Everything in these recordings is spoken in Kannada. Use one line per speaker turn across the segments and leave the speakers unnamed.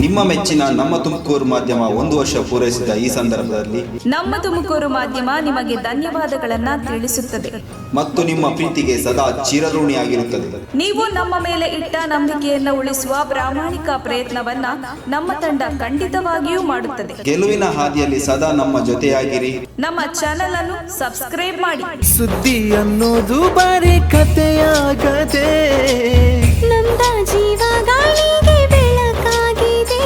ನಿಮ್ಮ ಮೆಚ್ಚಿನ ನಮ್ಮ ತುಮಕೂರು ಮಾಧ್ಯಮ 1 ವರ್ಷ ಪೂರೈಸಿದ ಈ ಸಂದರ್ಭದಲ್ಲಿ
ನಮ್ಮ ತುಮಕೂರು ಮಾಧ್ಯಮ ನಿಮಗೆ ಧನ್ಯವಾದಗಳನ್ನ ತಿಳಿಸುತ್ತದೆ
ಮತ್ತು ನಿಮ್ಮ ಪ್ರೀತಿಗೆ ಸದಾ ಚಿರಋಣಿಯಾಗಿರುತ್ತದೆ.
ನೀವು ನಮ್ಮ ಮೇಲೆ ಇಟ್ಟ ನಂಬಿಕೆಯನ್ನು ಉಳಿಸುವ ಪ್ರಾಮಾಣಿಕ ಪ್ರಯತ್ನವನ್ನ ನಮ್ಮ ತಂಡ ಖಂಡಿತವಾಗಿಯೂ ಮಾಡುತ್ತದೆ.
ಗೆಲುವಿನ ಹಾದಿಯಲ್ಲಿ ಸದಾ ನಮ್ಮ ಜೊತೆಯಾಗಿರಿ.
ನಮ್ಮ ಚಾನೆಲ್ ಅನ್ನು ಸಬ್ಸ್ಕ್ರೈಬ್ ಮಾಡಿ.
ಸುದ್ದಿ ಅನ್ನೋದು ಬಾರಿ ಕಥೆಯಾಗದೆ
ನಮ್ದ ಜೀವ ಗಾಳಿಗೆ ಬೆಳಕಾಗಿದೆ,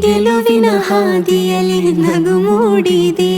ಗೆಲುವಿನ ಹಾದಿಯಲ್ಲಿ ನಗು ಮೂಡಿದೆ.